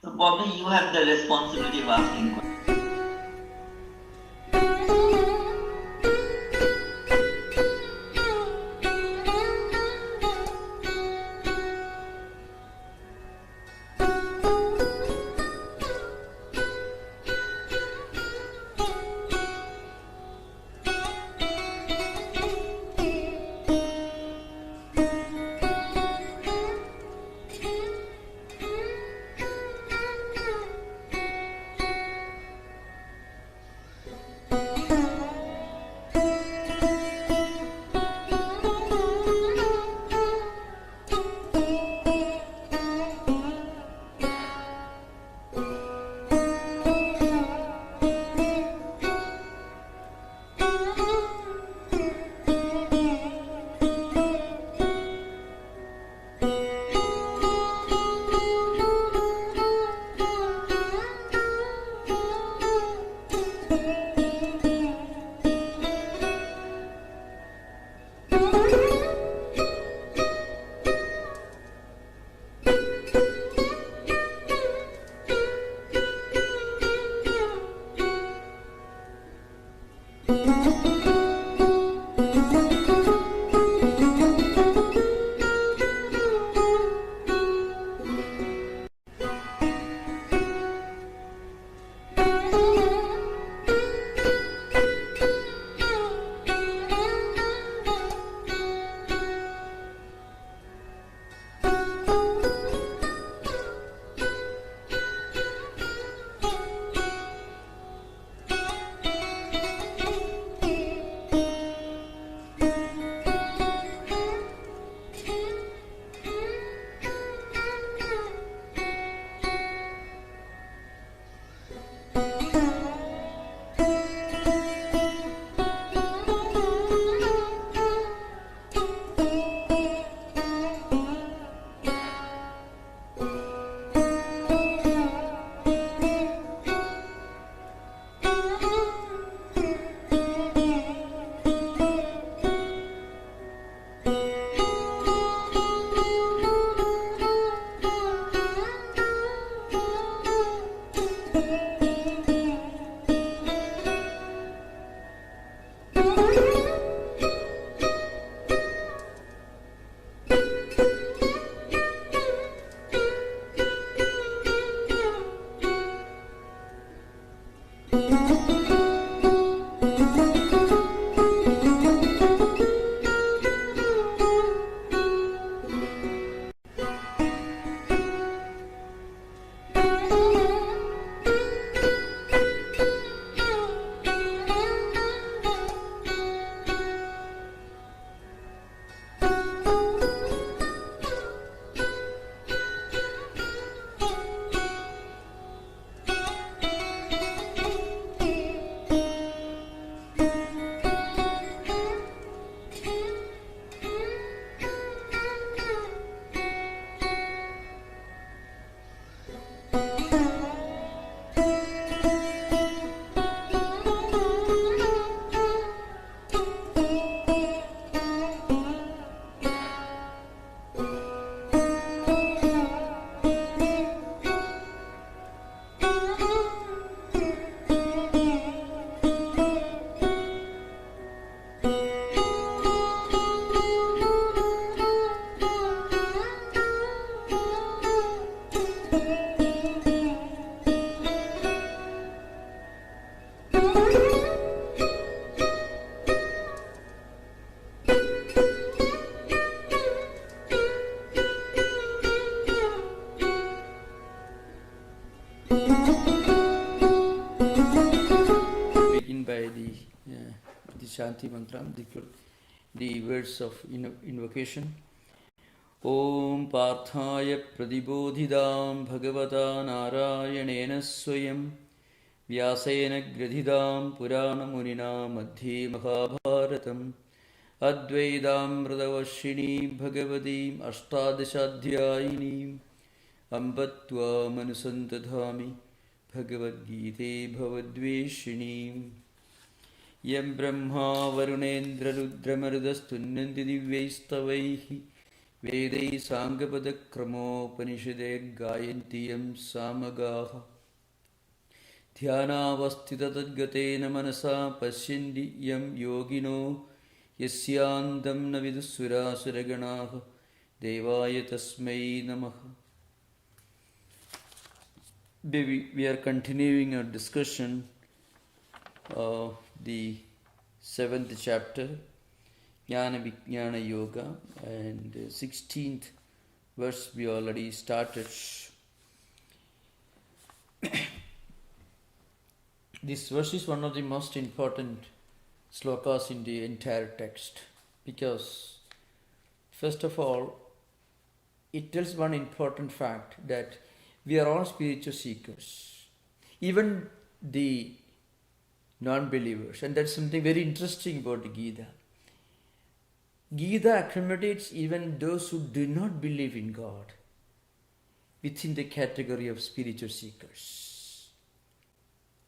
So Bobby, you have the responsibility of asking questions. Shanti Mantra, the words of invocation. Om Parthaya Pradibodhidam Bhagavata Narayanena Swayam Vyasena Gradhidam Purana Munina Madhye Mahabharatam Advaidam Radavashini Bhagavadim Ashtadashadhyayinim Ambatva Manusantadhami Bhagavad Gite Bhavadveshinim Yam Brahma Varunendra Rudramardastunnanti Divyaistavaihi Vedai Sangapada Kramopanishade Gayantiyam Samagaha Dhyanavastita Tadgatena Manasa Pashyandi Yam Yogino Yasyandam Navidusura Suraganaha Devaya Tasmai Namaha. We are continuing our discussion of the 7th chapter, Jnana Vijnana Yoga, and 16th verse we already started. This verse is one of the most important slokas in the entire text because, first of all, it tells one important fact that we are all spiritual seekers, even the non-believers, and that's something very interesting about the Gita. Gita accommodates even those who do not believe in God within the category of spiritual seekers.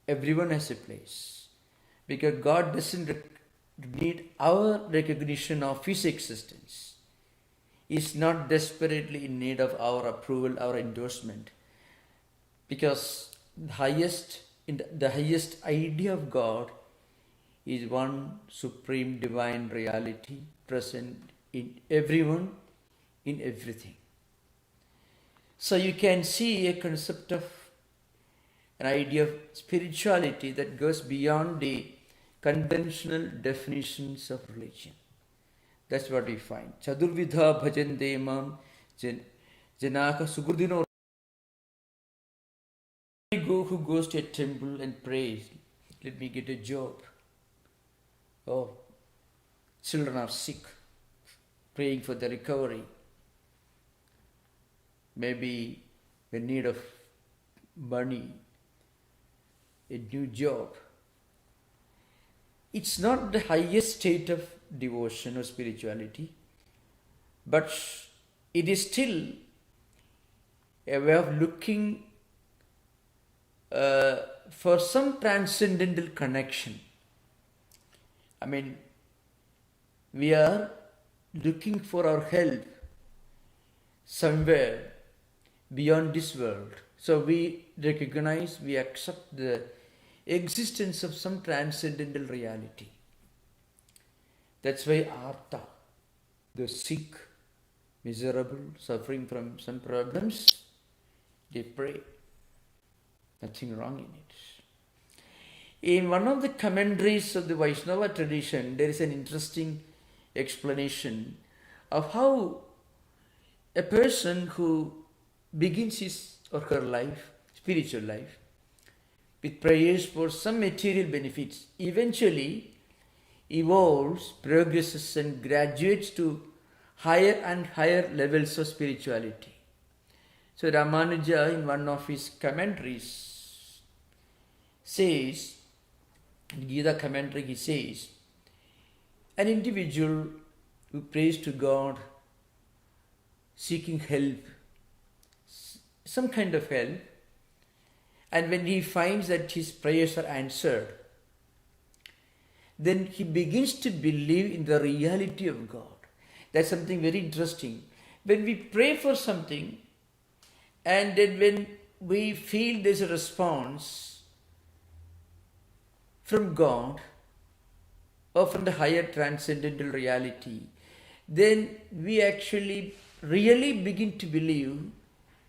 Everyone has a place because God doesn't need our recognition of His existence. He is not desperately in need of our approval, our endorsement, because the highest idea of God is one supreme divine reality present in everyone, in everything. So you can see a concept of an idea of spirituality that goes beyond the conventional definitions of religion. That's what we find. Chadurvidha bhajante mam janaka sugurdino. Who goes to a temple and prays, let me get a job. Oh, children are sick, praying for their recovery. Maybe in need of money, a new job. It's not the highest state of devotion or spirituality, but it is still a way of looking for some transcendental connection. I mean, we are looking for our help somewhere beyond this world. So we recognize, we accept the existence of some transcendental reality. That's why Artha, the sick, miserable, suffering from some problems, they pray. Nothing wrong in it. In one of the commentaries of the Vaishnava tradition, there is an interesting explanation of how a person who begins his or her life, spiritual life, with prayers for some material benefits, eventually evolves, progresses and graduates to higher and higher levels of spirituality. So Ramanuja, in one of his commentaries, says, in Gita commentary he says, an individual who prays to God seeking help, some kind of help, and when he finds that his prayers are answered, then he begins to believe in the reality of God. That's something very interesting. When we pray for something, and then when we feel there's a response from God or from the higher transcendental reality, then we actually really begin to believe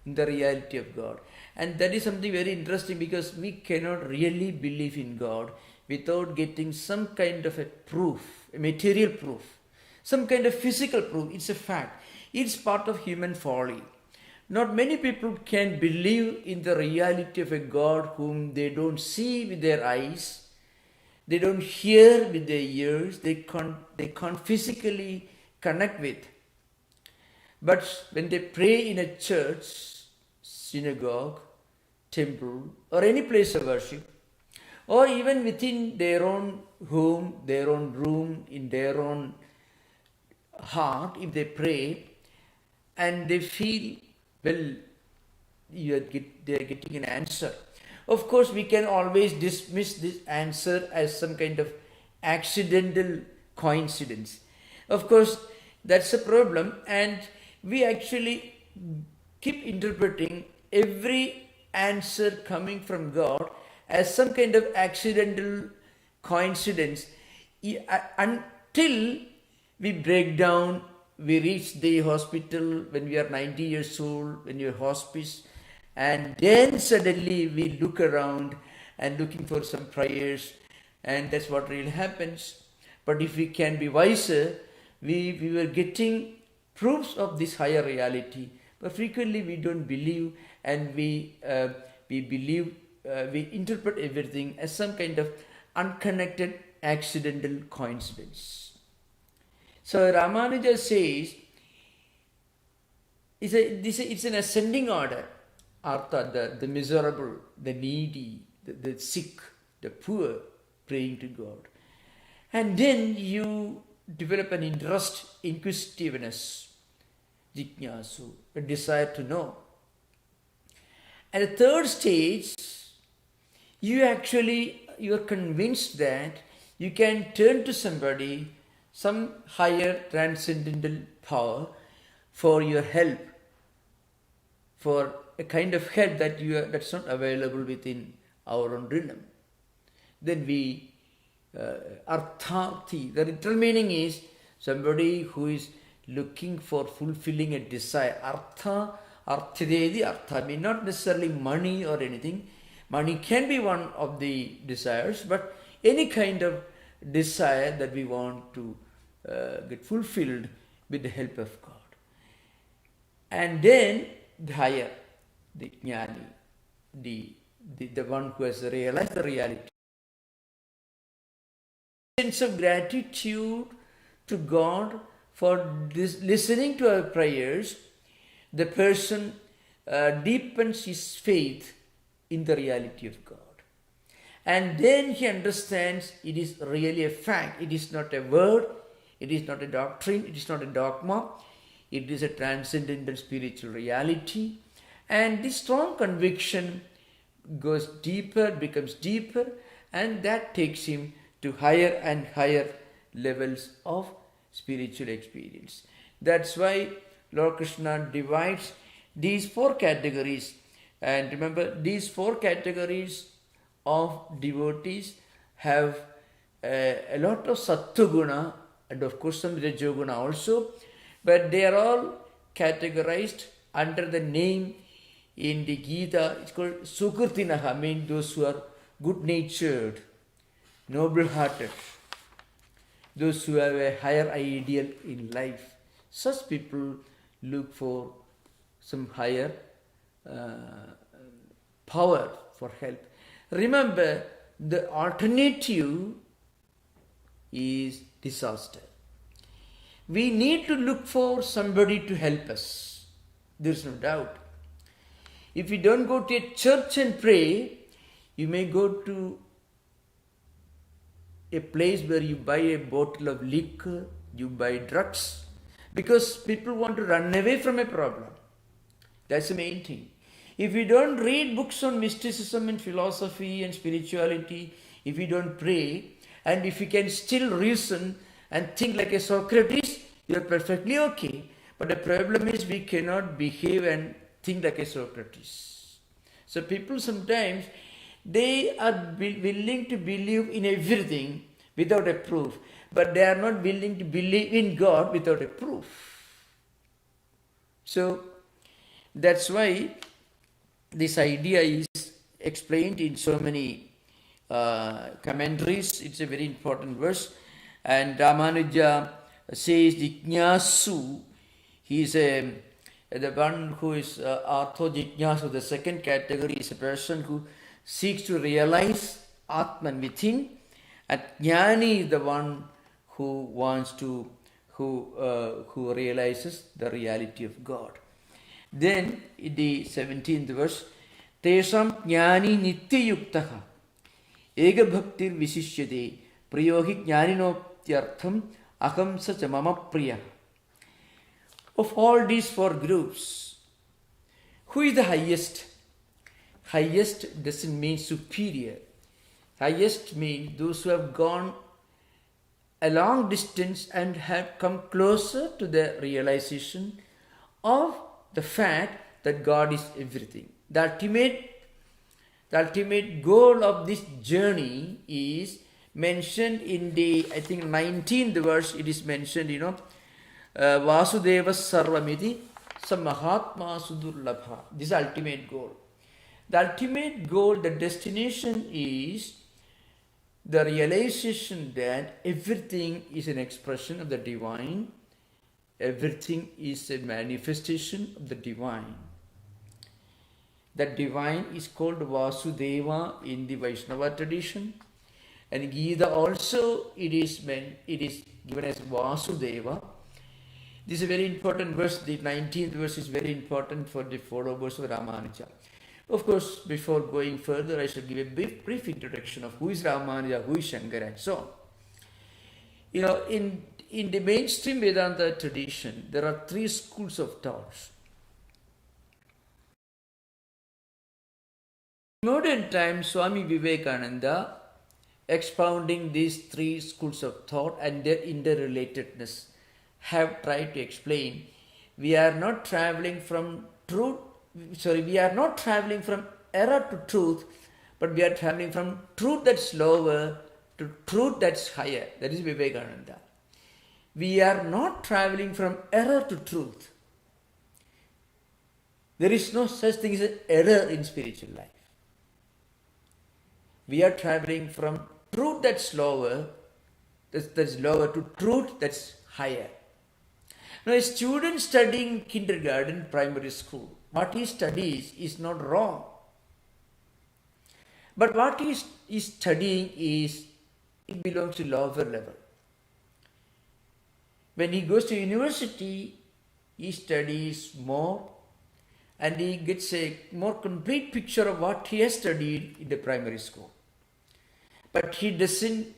in the reality of God. And that is something very interesting because we cannot really believe in God without getting some kind of a proof, a material proof, some kind of physical proof. It's a fact. It's part of human folly. Not many people can believe in the reality of a God whom they don't see with their eyes, they don't hear with their ears, they can't physically connect with. But when they pray in a church, synagogue, temple, or any place of worship, or even within their own home, their own room, in their own heart, if they pray, and they feel, well, they are getting an answer. Of course, we can always dismiss this answer as some kind of accidental coincidence. Of course, that's a problem, and we actually keep interpreting every answer coming from God as some kind of accidental coincidence until we break down, we reach the hospital when we are 90 years old, when you're hospice, and then suddenly we look around and looking for some prayers, and that's what really happens. But if we can be wiser, we were getting proofs of this higher reality, but frequently we don't believe, and we believe, we interpret everything as some kind of unconnected accidental coincidence. So Ramanuja says it's an ascending order. Artha, the miserable, the needy, the sick, the poor, praying to God. And then you develop an interest, inquisitiveness, jignasu, a desire to know. At the third stage, you are convinced that you can turn to somebody, some higher transcendental power, for your help, for a kind of help that's not available within our own realm. Then we artharthi, the literal meaning is somebody who is looking for fulfilling a desire. Artha, arthidedi, artha mean not necessarily money or anything. Money can be one of the desires, but any kind of desire that we want to get fulfilled with the help of God. And then the higher, the Jnani, the one who has realized the reality. Sense of gratitude to God for listening to our prayers, the person deepens his faith in the reality of God. And then he understands it is really a fact. It is not a word, it is not a doctrine, it is not a dogma, it is a transcendental spiritual reality. And this strong conviction goes deeper, becomes deeper, and that takes him to higher and higher levels of spiritual experience. That's why Lord Krishna divides these four categories. And remember, these four categories of devotees have a lot of sattva-guna and of course some rajoguna also, but they are all categorized under the name in the Gita. It's called sukrtinaha, mean those who are good-natured, noble-hearted, those who have a higher ideal in life. Such people look for some higher power for help. Remember, the alternative is disaster. We need to look for somebody to help us. There is no doubt. If you don't go to a church and pray, you may go to a place where you buy a bottle of liquor, you buy drugs, because people want to run away from a problem. That's the main thing. If you don't read books on mysticism and philosophy and spirituality, if you don't pray, and if you can still reason and think like a Socrates, you are perfectly okay. But the problem is we cannot behave and think like a Socrates. So people sometimes, they are willing to believe in everything without a proof, but they are not willing to believe in God without a proof. So that's why this idea is explained in so many commentaries. It's a very important verse. And Ramanuja says Jignasu, he is the one who is Artho Jignasu. The second category is a person who seeks to realize Atman within. And Jnani is the one who wants to, who realizes the reality of God. Then in the 17th verse, Tesam Jnani Nityayuktaha Ega Bhaktir Visishyade Priyohi Jnaninoptyartham Aham Sacha Mama Priya. Of all these four groups, who is the highest? Highest doesn't mean superior. Highest means those who have gone a long distance and have come closer to the realization of the fact that God is everything. The ultimate goal of this journey is mentioned in the, I think, 19th verse. It is mentioned, Vasudeva Sarvamiti Samahatma Sudurlabha. This is ultimate goal. The ultimate goal, the destination is the realization that everything is an expression of the divine. Everything is a manifestation of the divine. That divine is called Vasudeva in the Vaishnava tradition. And Gita also, it is given as Vasudeva. This is a very important verse. The 19th verse is very important for the followers of Ramanuja. Of course, before going further, I shall give a brief introduction of who is Ramanuja, who is Shankara, and so on. In the mainstream Vedanta tradition, there are three schools of thoughts. In modern times, Swami Vivekananda, expounding these three schools of thought and their interrelatedness, have tried to explain we are not traveling from error to truth, but we are traveling from truth that's lower to truth that's higher. That is Vivekananda. We are not traveling from error to truth. There is no such thing as an error in spiritual life. We are traveling from truth that's lower, to truth that's higher. Now, a student studying kindergarten, primary school, what he studies is not wrong. But what he is studying it belongs to lower level. When he goes to university, he studies more and he gets a more complete picture of what he has studied in the primary school. But he doesn't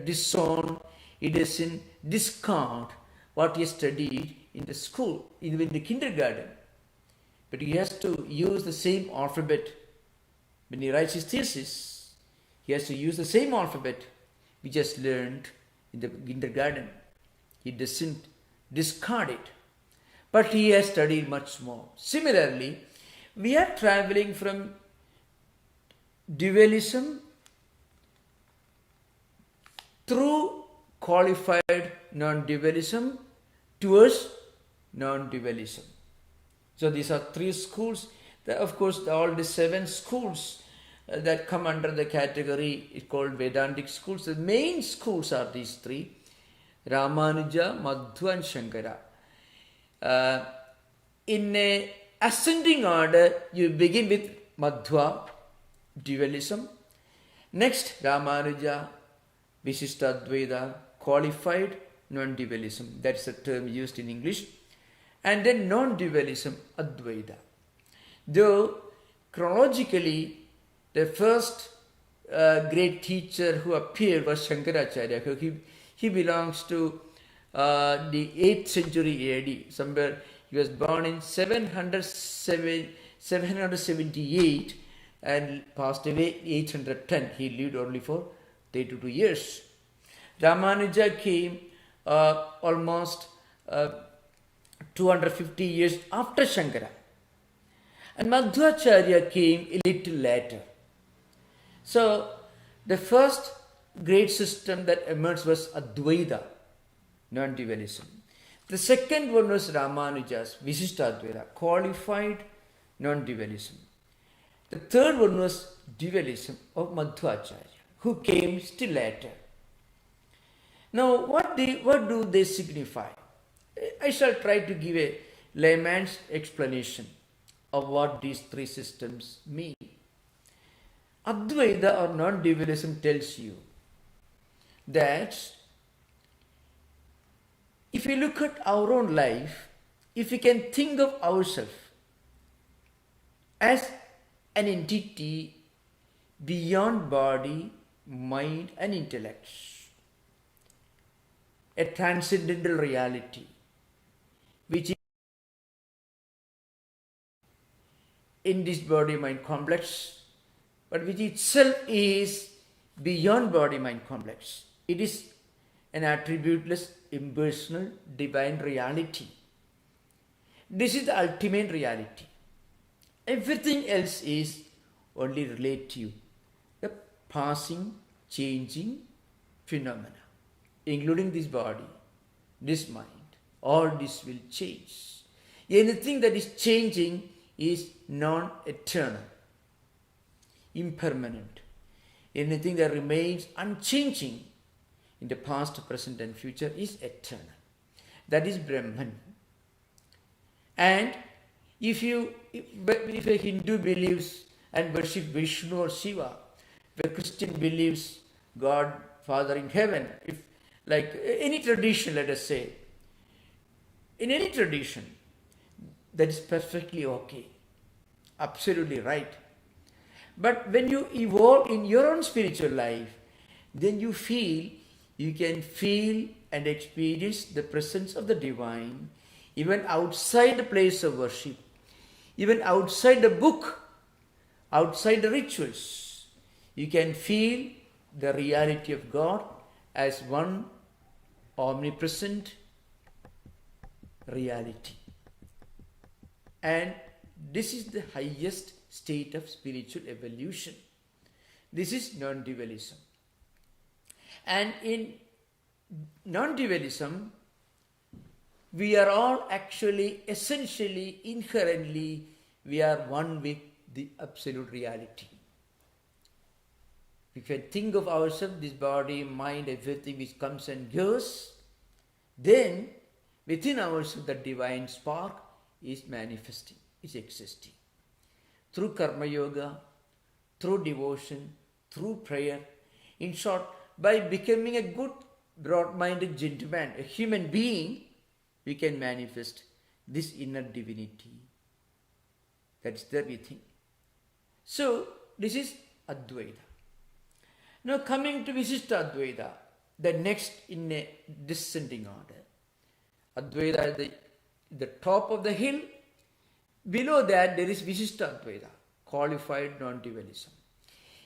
disown, he doesn't discount what he studied in the school, even in the kindergarten. But he has to use the same alphabet. When he writes his thesis, he has to use the same alphabet we just learned in the kindergarten. He doesn't discard it. But he has studied much more. Similarly, we are traveling from dualism through qualified non-dualism towards non-dualism. So these are three schools. Of course, all the 7 schools that come under the category is called Vedantic schools. The main schools are these 3: Ramanuja, Madhva and Shankara. In a ascending order, you begin with Madhva, dualism. Next, Ramanuja, Vishishtadvaita, qualified non-dualism. That's a term used in English. And then non-dualism, Advaita. Though chronologically, the first great teacher who appeared was Shankaracharya. He belongs to the 8th century AD. Somewhere he was born in 778 and passed away 810. He lived only for 32 years. Ramanuja came almost 250 years after Shankara. And Madhvacharya came a little later. So the first great system that emerged was Advaita, non-dualism. The second one was Ramanuja's Vishishtadvaita, qualified non-dualism. The third one was dualism of Madhvacharya, who came still later. Now, what do they signify? I shall try to give a layman's explanation of what these 3 systems mean. Advaita or non-dualism tells you that if we look at our own life, if we can think of ourselves as an entity beyond body, mind and intellect, a transcendental reality which is in this body-mind complex, but which itself is beyond body-mind complex. It is an attributeless, impersonal, divine reality. This is the ultimate reality. Everything else is only relative, a passing, changing phenomena, including this body, this mind. All this will change. Anything that is changing is non-eternal, impermanent. Anything that remains unchanging in the past, present and future is eternal. That is Brahman. And if a Hindu believes and worships Vishnu or Shiva, if a Christian believes God, Father in heaven, if like any tradition, let us say, in any tradition, that is perfectly okay, absolutely right. But when you evolve in your own spiritual life, then you can feel and experience the presence of the divine even outside the place of worship, even outside the book, outside the rituals. You can feel the reality of God as one omnipresent reality. And this is the highest state of spiritual evolution. This is non-dualism. And in non-dualism, we are all actually, essentially, inherently, we are one with the absolute reality. If I think of ourselves, this body, mind, everything which comes and goes, then within ourselves the divine spark is manifesting, is existing. Through karma yoga, through devotion, through prayer, in short, by becoming a good, broad-minded gentleman, a human being, we can manifest this inner divinity that is there within. So, this is Advaita. Now coming to Visishta Advaita, the next in a descending order. Advaita is the top of the hill. Below that there is Visishta Advaita, qualified non-dualism.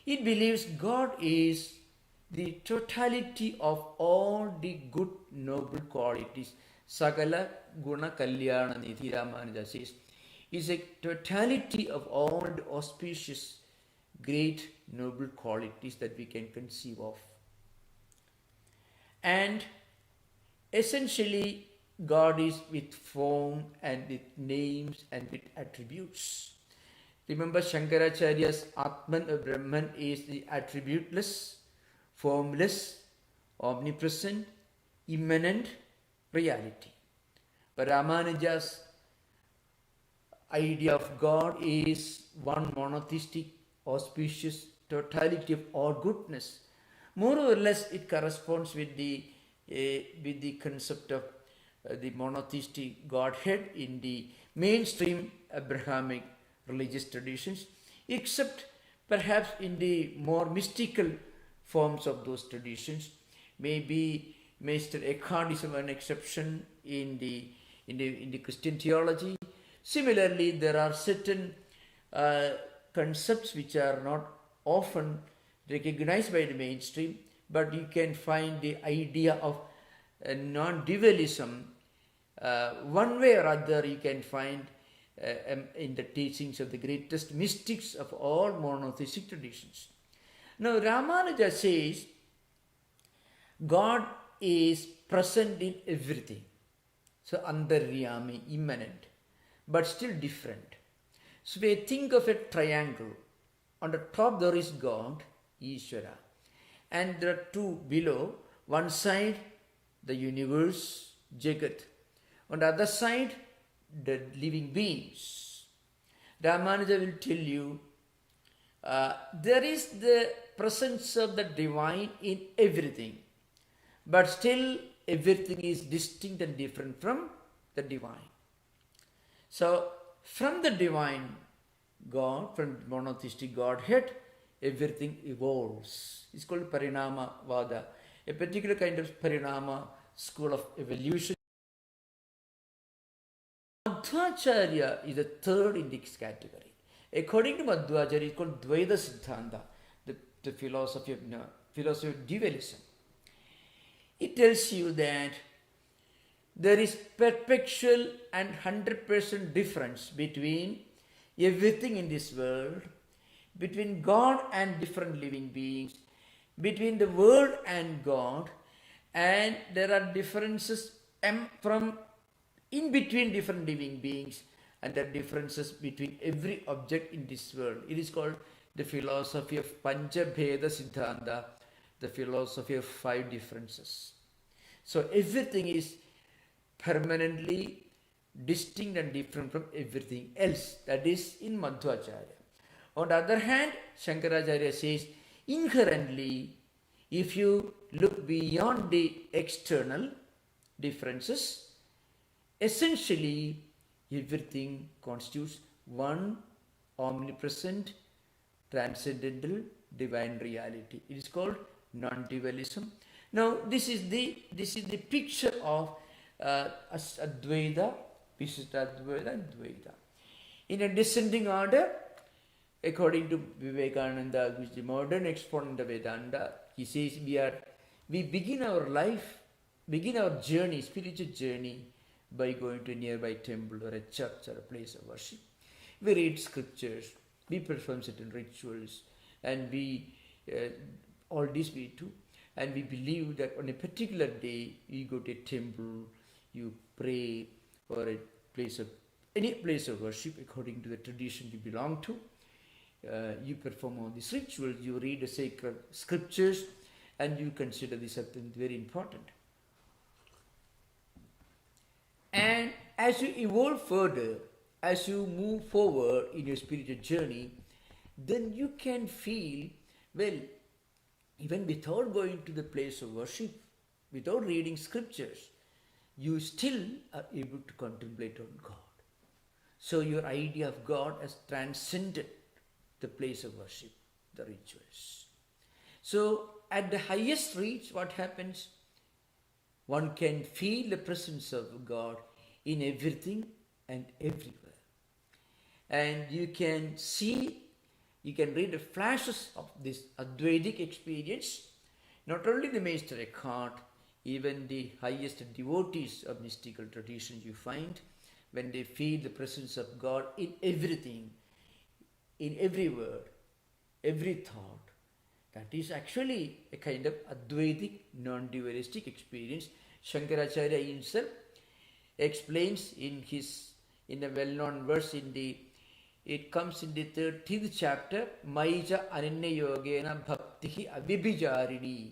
It believes God is the totality of all the good, noble qualities. Sagala Guna Kalyana Nidhi Ramanuja says, is a totality of all the auspicious, great, noble qualities that we can conceive of. And essentially, God is with form and with names and with attributes. Remember, Shankaracharya's Atman or Brahman is the attributeless, formless, omnipresent, immanent reality. But Ramanuja's idea of God is one monotheistic, auspicious totality of all goodness. More or less, it corresponds with the concept of the monotheistic Godhead in the mainstream Abrahamic religious traditions, except perhaps in the more mystical forms of those traditions. Maybe Meister Eckhart is an exception in the Christian theology. Similarly, there are certain concepts which are not often recognized by the mainstream, but you can find the idea of non-dualism one way or other you can find in the teachings of the greatest mystics of all monotheistic traditions. Now Ramanuja says God is present in everything. So Antaryami, immanent, but still different. So we think of a triangle. On the top there is God, Ishvara, and there are two below. One side the universe, Jagat. On the other side the living beings. Ramanuja will tell you there is the presence of the divine in everything, but still everything is distinct and different from the divine. So from the divine God, from monotheistic Godhead, everything evolves. It's called Parinama Vada, a particular kind of Parinama school of evolution. Madhvacharya is the third in this category. According to Madhvacharya, it's called Dvaita Siddhanta, the philosophy of dualism. It tells you that there is perpetual and 100% difference between everything in this world, between God and different living beings, between the world and God, and there are differences from in between different living beings, and there are differences between every object in this world. It is called the philosophy of Panchabheda Siddhanta, the philosophy of 5 differences. So everything is permanently distinct and different from everything else. That is in Madhvacharya. On the other hand, Shankaracharya says, inherently, if you look beyond the external differences, essentially everything constitutes one omnipresent, transcendental, divine reality. It is called non-dualism. Now, this is the picture of Advaita, Vishishtadvaita and Dvaita. In a descending order, according to Vivekananda, who is the modern exponent of Vedanta, he says we begin our life, begin our journey, spiritual journey, by going to a nearby temple or a church or a place of worship. We read scriptures, we perform certain rituals, and all this we do. And we believe that on a particular day, you go to a temple, you pray, or any place of worship according to the tradition you belong to. You perform all these rituals, you read the sacred scriptures, and you consider this something very important. And as you evolve further, as you move forward in your spiritual journey, then you can feel, well, even without going to the place of worship, without reading scriptures, you still are able to contemplate on God. So your idea of God has transcended the place of worship, the rituals. So at the highest reach, what happens? One can feel the presence of God in everything and everywhere. And you can see, you can read the flashes of this Advaitic experience. Not only the Master Eckhart, even the highest devotees of mystical tradition you find, when they feel the presence of God in everything, in every word, every thought, that is actually a kind of Advaitic, non-dualistic experience. Shankaracharya himself explains in a well-known verse it comes in the 13th chapter, Maija Ananya Yogena Bhaktihi Avibhijarini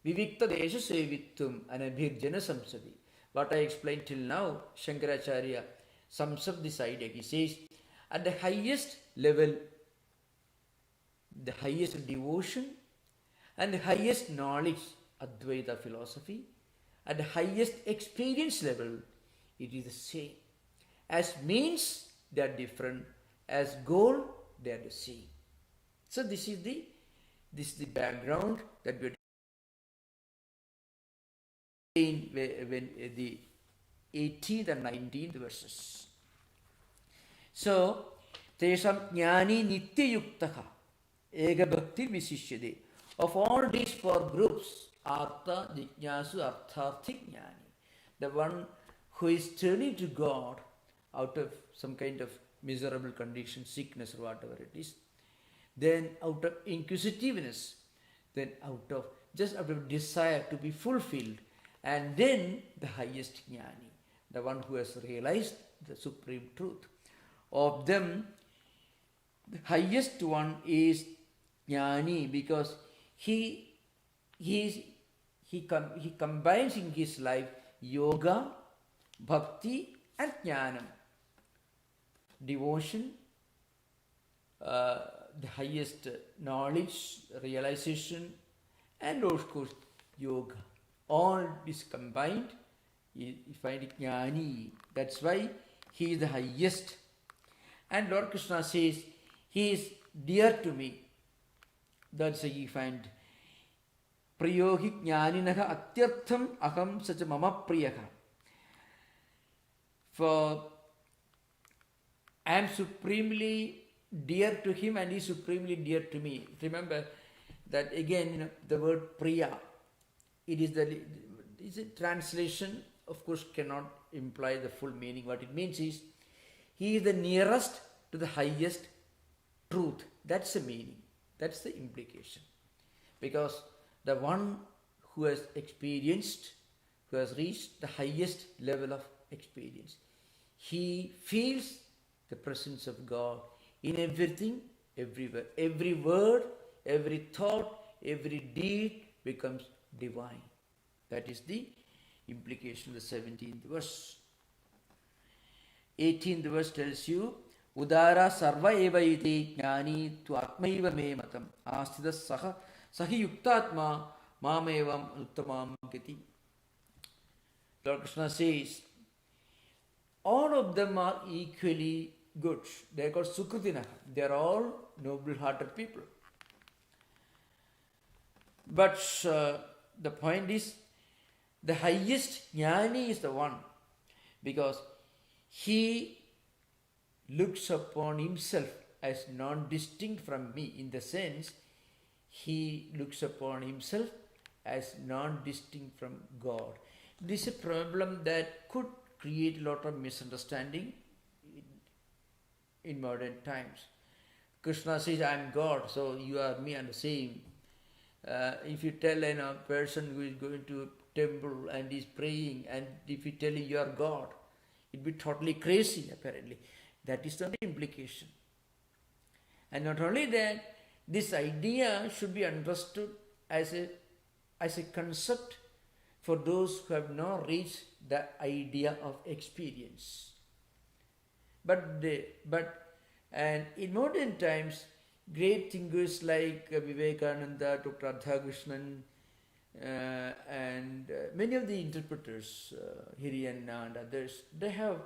Vivikta Desha Sevittum Anabhirjana Samsadi. What I explained till now, Shankaracharya sums up this idea. He says, at the highest level, the highest devotion and the highest knowledge, Advaita philosophy, at the highest experience level, it is the same. As means, they are different. As goal, they are the same. So this is the background that we are in when the 18th and 19th verses. So, Tesham Jnani Nityayuktaha Ega Bhakti Visishyade. Of all these 4 groups, Artha, Jignasu, Artharthik Jnani, the one who is turning to God out of some kind of miserable condition, sickness or whatever it is, then out of inquisitiveness, then out of desire to be fulfilled, and then the highest Jnani, the one who has realized the supreme truth. Of them, the highest one is Jnani, because he combines in his life yoga, bhakti and jnanam. Devotion, the highest knowledge, realization, and of course yoga. All is combined, you find it Jnani. That's why he is the highest. And Lord Krishna says, he is dear to me. That's why you find Priyohi Jnaninaha Atyartham Aham Sacha Mama Priyaha. For I am supremely dear to him and he is supremely dear to me. Remember that again, the word Priya, it's a translation of course cannot imply the full meaning. What it means is he is the nearest to the highest truth. That's the meaning. That's the implication. Because the one who has experienced, who has reached the highest level of experience, he feels the presence of God in everything, everywhere. Every word, every thought, every deed becomes divine. That is the implication of the 17th verse. 18th verse tells you, Udara sarva eva iti jnani tu atmaiva me matam astida sahi yuktatma mamevam uttamam gati. Lord Krishna says, all of them are equally good. They are called Sukritina. They are all noble-hearted people. But the point is, the highest Jnani is the one, because he looks upon himself as non-distinct from me, in the sense he looks upon himself as non-distinct from God. This is a problem that could create a lot of misunderstanding in modern times. Krishna says, I am God, so you are me and the same. If you tell a person who is going to a temple and is praying, and if you tell him you are God, it will be totally crazy apparently. That is the implication. And not only that, this idea should be understood as a concept for those who have not reached the idea of experience. And in modern times, great thinkers like Vivekananda, Dr. Radhakrishnan, and many of the interpreters, Hiriyana and others, they have,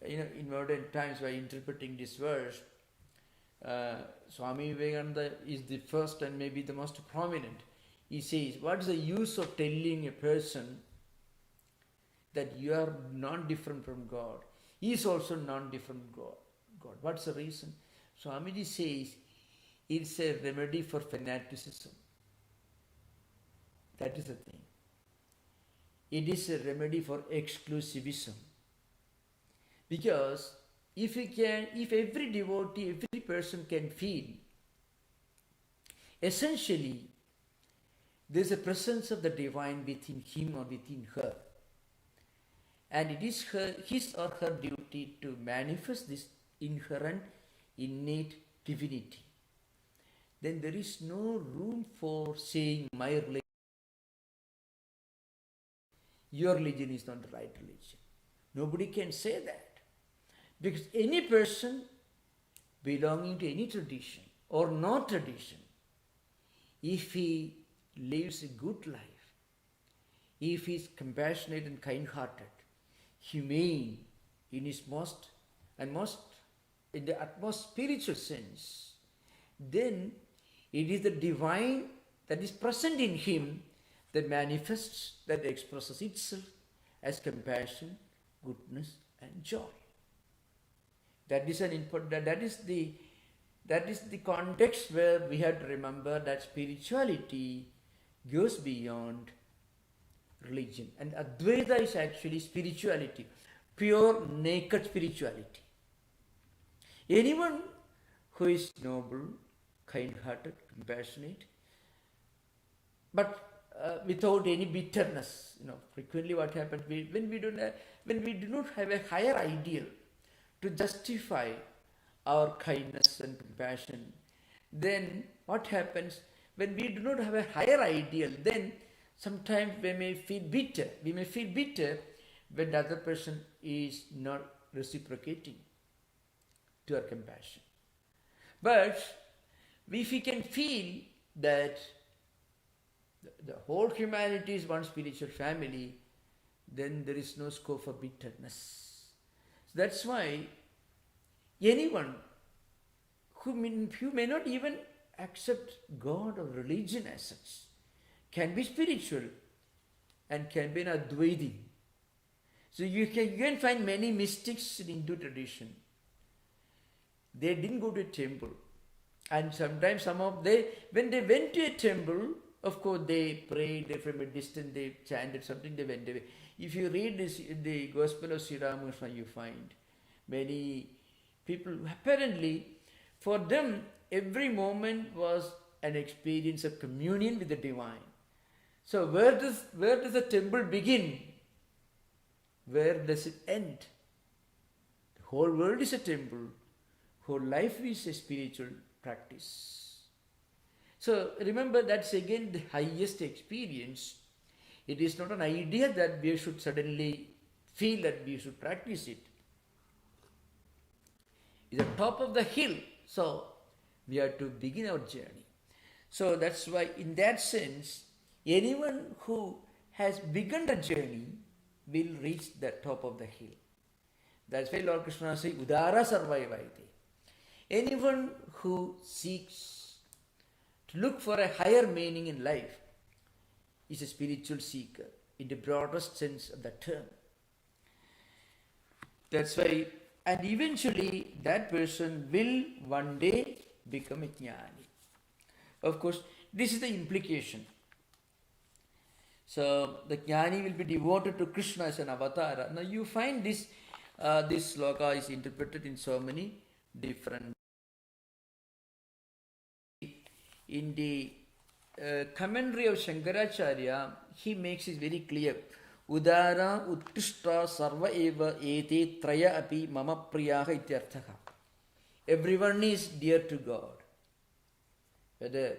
in modern times, by interpreting this verse, Swami Vivekananda is the first and maybe the most prominent. He says, what is the use of telling a person that you are not different from God? He is also not different from God. What's the reason? Swamiji says, it's a remedy for fanaticism. That is the thing. It is a remedy for exclusivism. Because if every devotee, every person can feel, essentially, there is a presence of the divine within him or within her. And it is his or her duty to manifest this inherent, innate divinity. Then there is no room for saying my religion. Your religion is not the right religion. Nobody can say that. Because any person belonging to any tradition or no tradition, if he lives a good life, if he is compassionate and kind-hearted, humane in his in the utmost spiritual sense, then it is the divine that is present in him that manifests, that expresses itself as compassion, goodness, and joy. That is the context where we have to remember that spirituality goes beyond religion. And Advaita is actually spirituality, pure, naked spirituality. Anyone who is noble, kind-hearted, compassionate, but without any bitterness, frequently what happens, when we do not have a higher ideal to justify our kindness and compassion, then what happens, when we do not have a higher ideal, then sometimes we may feel bitter. We may feel bitter when the other person is not reciprocating to our compassion. But if we can feel that the whole humanity is one spiritual family, then there is no scope for bitterness. So that's why anyone who may not even accept God or religion as such can be spiritual and can be an Advaiti. So you can find many mystics in Hindu tradition. They didn't go to a temple. And sometimes when they went to a temple, Of course, they prayed from a distance, they chanted something, they went away. If you read this, the Gospel of Sri Ramakrishna, you find many people, apparently, for them, every moment was an experience of communion with the divine. So where does the temple begin? Where does it end? The whole world is a temple. Whole life is a spiritual practice. So remember, that's again the highest experience. It is not an idea that we should suddenly feel that we should practice it. It's the top of the hill. So we have to begin our journey. So that's why in that sense, anyone who has begun the journey will reach the top of the hill. That's why Lord Krishna says, Udara sarvaivaite. Anyone who seeks to look for a higher meaning in life is a spiritual seeker in the broadest sense of the term. That's why, and eventually that person will one day become a Jnani. Of course, this is the implication. So the Jnani will be devoted to Krishna as an avatar. Now you find this sloka is interpreted in so many different. In the commentary of Shankaracharya, he makes it very clear. Udara uttishta sarva eva ete traya api mama priyaha ityarthaha. Everyone is dear to God. Whether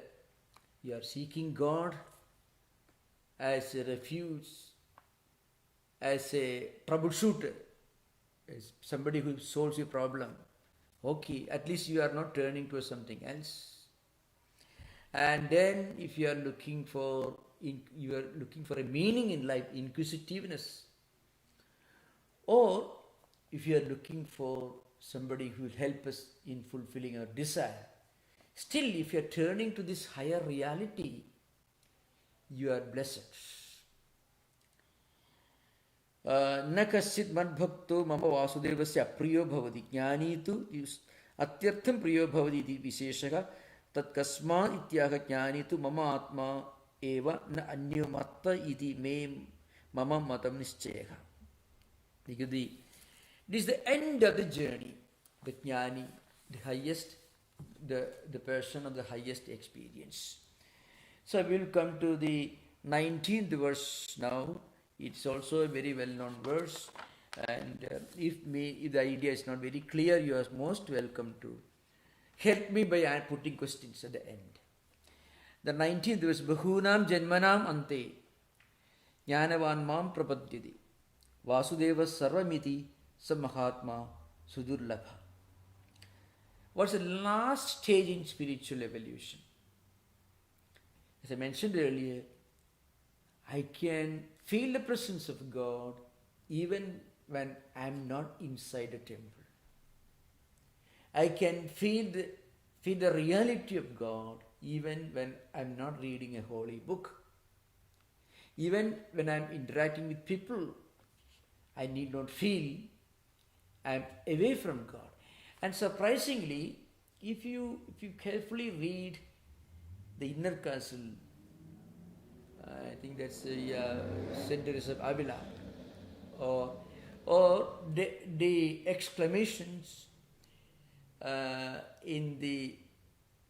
you are seeking God as a refuge, as a troubleshooter, as somebody who solves your problem, okay, at least you are not turning to something else. And then if you are looking for a meaning in life, inquisitiveness, or if you are looking for somebody who will help us in fulfilling our desire, still if you are turning to this higher reality, you are blessed. Na kasit madbhakto mama vasudevasya apriyo bhavati jnani tu atyartham priyo bhavati iti visheshaha tat kasma ityaha jnani tu mama atma eva na anyo matta iti me mama matam nischyeha. Because this is the end of the journey. The jnani, the highest, the person of the highest experience. So we will come to the 19th verse now. It's also a very well-known verse, and if the idea is not very clear, you are most welcome to help me by putting questions at the end. The 19th verse, Bahunam Janmanam Ante Jnanavan Mam Prapadyati Vasudeva Sarvamiti Samahatma Sudurlabha. What's the last stage in spiritual evolution? As I mentioned earlier, I can feel the presence of God even when I am not inside a temple. I can feel the reality of God even when I am not reading a holy book. Even when I am interacting with people, I need not feel I am away from God. And surprisingly, if you carefully read the Inner Castle, I think that's St. Teresa of Avila, or the exclamations in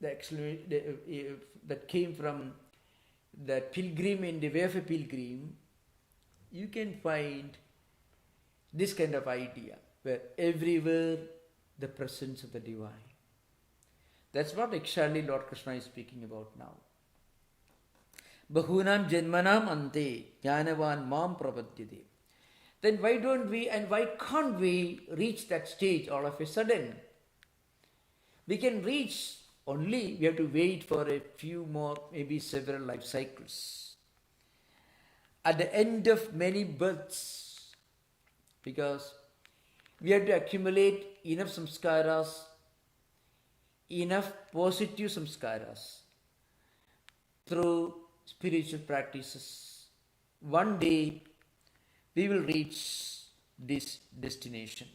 that came from the pilgrim in the way of a pilgrim, you can find this kind of idea where everywhere the presence of the divine. That's what exactly Lord Krishna is speaking about now. Bahunam janmanam ante jnanavan mam prapadyate. Then why don't we and why can't we reach that stage all of a sudden? We can reach only, we have to wait for a few more, maybe several life cycles. At the end of many births, because we have to accumulate enough samskaras, enough positive samskaras through spiritual practices. One day we will reach this destination.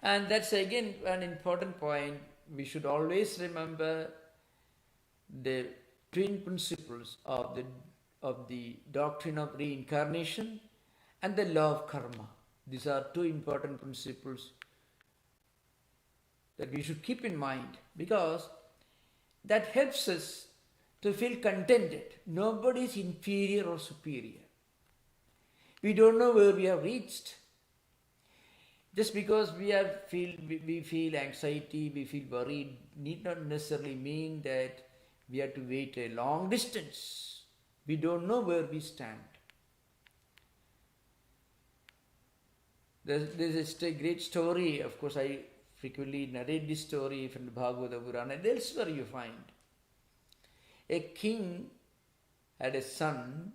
And that's again an important point. We should always remember the twin principles of the doctrine of reincarnation and the law of karma. These are two important principles that we should keep in mind, because that helps us to feel contented. Nobody is inferior or superior. We don't know where we have reached. Just because we feel anxiety, we feel worried, need not necessarily mean that we have to wait a long distance. We don't know where we stand. There's a great story. Of course, I frequently narrate this story from the Bhagavad Purana, and elsewhere you find. A king had a son,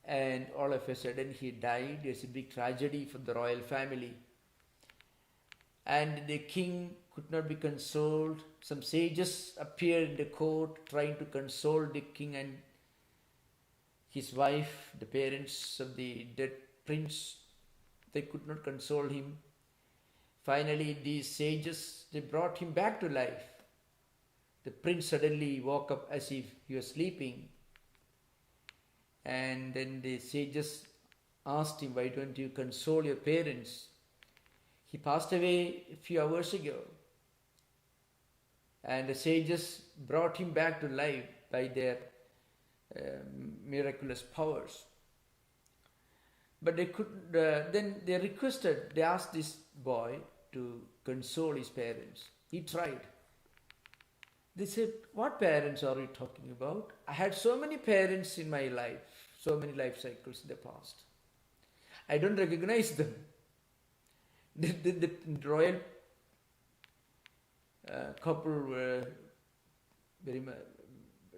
and all of a sudden he died. There's a big tragedy for the royal family. And the king could not be consoled. Some sages appeared in the court trying to console the king and his wife, the parents of the dead prince. They could not console him. Finally, these sages, they brought him back to life. The prince suddenly woke up as if he was sleeping. And then the sages asked him, "Why don't you console your parents? He passed away a few hours ago." And the sages brought him back to life by their miraculous powers. But they could. Then they asked this boy to console his parents. He tried. They said, "What parents are you talking about? I had so many parents in my life, so many life cycles in the past. I don't recognize them." The royal couple were very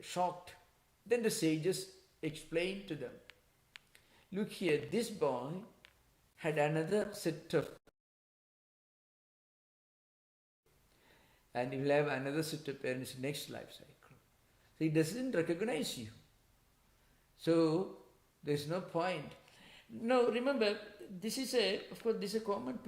shocked. Then the sages explained to them, "Look here, this boy had another set of, and he will have another set of parents next life cycle. So he doesn't recognize you. So there's no point." Now remember, this is a common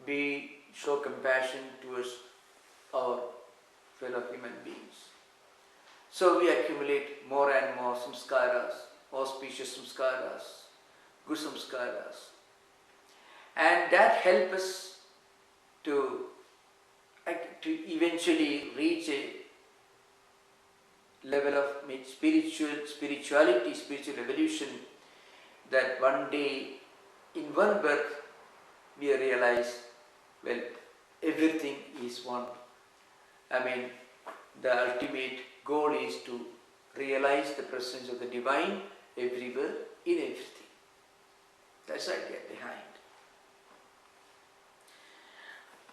we show compassion towards our fellow human beings. So we accumulate more and more samskaras, auspicious samskaras, good samskaras, and that helps us to eventually reach a level of spirituality, spiritual evolution, that one day in one birth we realize, well, everything is one. I mean, the ultimate goal is to realize the presence of the divine everywhere, in everything. That's the idea behind.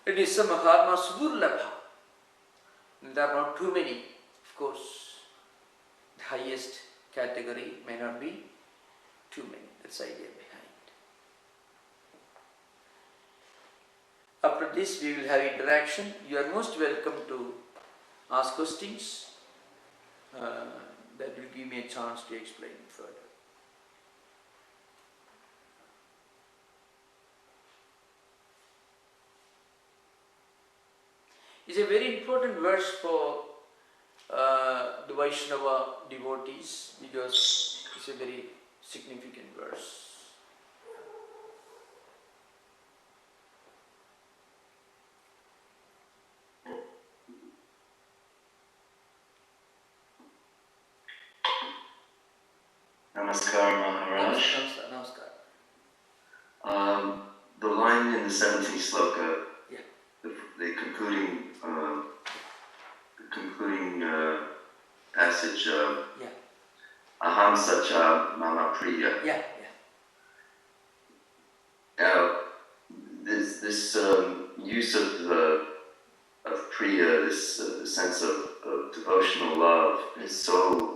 It is some Mahatma Sudurlabha. There are not too many, of course. The highest category may not be too many. That's the idea behind. After this we will have interaction. You are most welcome to ask questions. That will give me a chance to explain further. It's a very important verse for the Vaishnava devotees because it's a very significant verse. Namaskar Maharaj. Namaskar. The line in the 17th sloka, Yeah. the concluding passage of Yeah. Aham Sacha Mama Priya. Yeah. Now, this use of Priya, this sense of devotional love, is so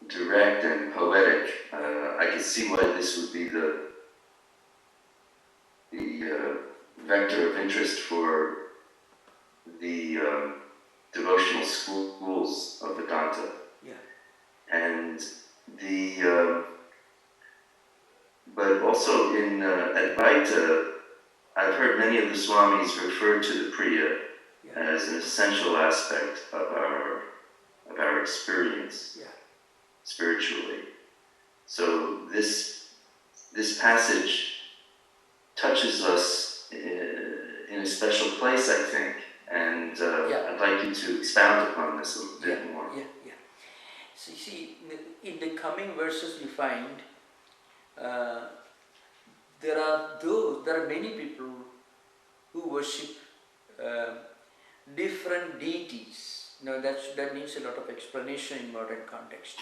direct and poetic. I can see why this would be the vector of interest for the devotional schools of Vedanta. Yeah. And but also in Advaita, I've heard many of the Swamis refer to the Priya as an essential aspect of our experience spiritually. So this passage touches us in a special place, I think, and I'd like you to expound upon this a little bit more. So you see, in the coming verses you find there are many people who worship different deities. Now that needs a lot of explanation in modern context.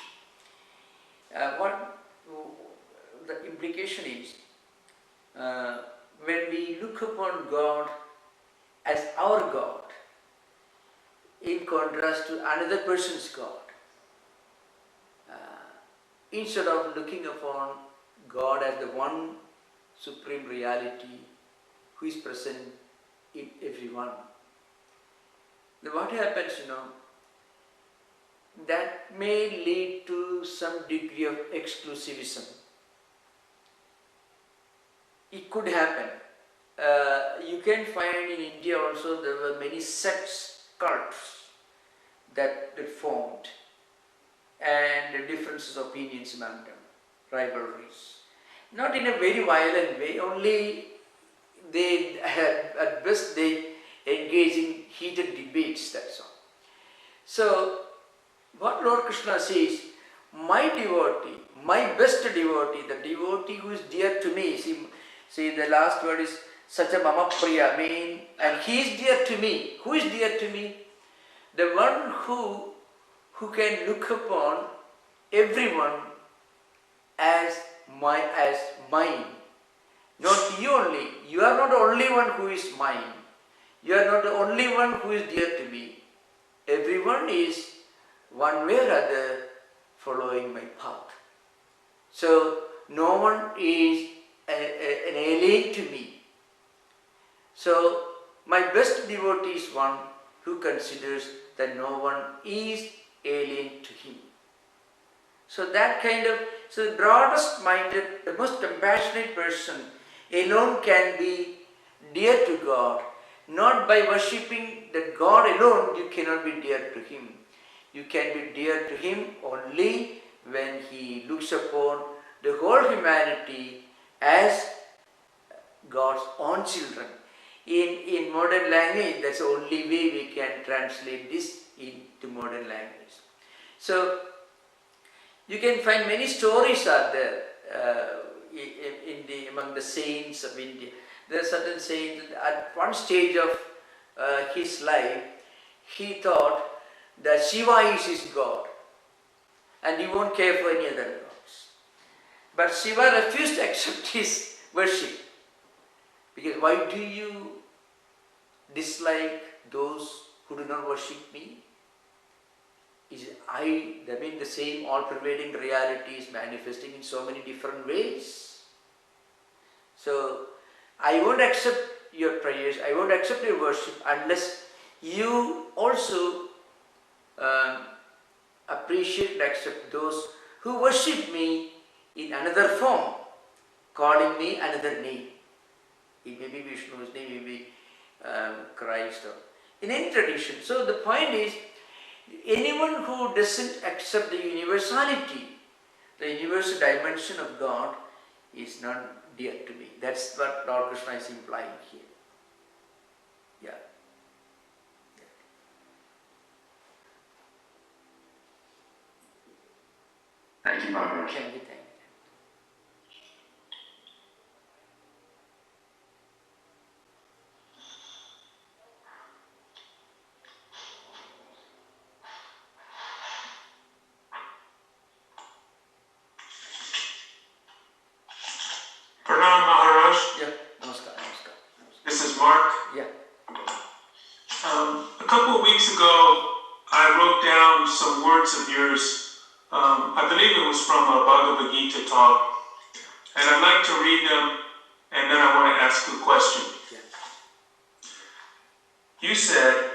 What the implication is, when we look upon God as our God, in contrast to another person's God, instead of looking upon God as the one supreme reality who is present in everyone, then what happens, that may lead to some degree of exclusivism. It could happen. You can find in India also there were many sects, cults that formed, and differences of opinions among them, rivalries. Not in a very violent way, only they had, at best they engage in heated debates, that's all. So, what Lord Krishna says, my devotee, my best devotee, the devotee who is dear to me, see the last word is Sacha Mama Priya, and he is dear to me. Who is dear to me? The one who can look upon everyone as mine. Not you only. You are not the only one who is mine. You are not the only one who is dear to me. Everyone is one way or other following my path. So no one is an alien to me. So my best devotee is one who considers that no one is alien to him. So that so the broadest minded, the most compassionate person alone can be dear to God. Not by worshipping that God alone you cannot be dear to him. You can be dear to him only when he looks upon the whole humanity as God's own children. In modern language, that's the only way we can translate this into modern language. So you can find many stories are there among the saints of India. There are certain saints that at one stage of his life, he thought that Shiva is his God and he won't care for any other gods. But Shiva refused to accept his worship. Because why do you dislike those who do not worship me? He said, the same all-pervading reality is manifesting in so many different ways. So, I won't accept your prayers, I won't accept your worship unless you also appreciate and accept those who worship me in another form, calling me another name. It may be Vishnu's name, it may be Christ, or in any tradition. So the point is, anyone who doesn't accept the universality, the universal dimension of God, is not dear to me. That's what Lord Krishna is implying here. Yeah. Thank you, Maharaj. Thank you, thank you. Pranam Maharaj. Yeah, namaskar, namaskar. This is Mark. Yeah. A couple of weeks ago, I wrote down some words of yours. I believe it was from a Bhagavad Gita talk. And I'd like to read them, and then I want to ask you a question. Yeah. You said,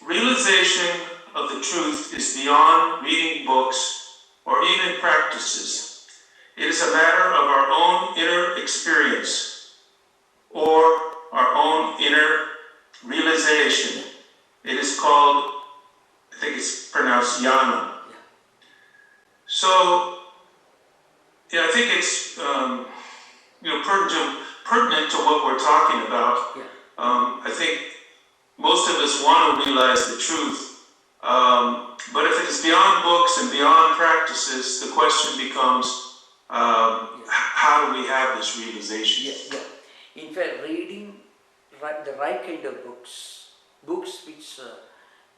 realization of the truth is beyond reading books or even practices. It is a matter of our own inner experience or our own inner realization. It is called, I think it's pronounced Jnana. So, I think it's pertinent to what we're talking about. I think most of us want to realize the truth, but if it is beyond books and beyond practices, the question becomes, how do we have this realization? Yeah. In fact, reading the right kind of books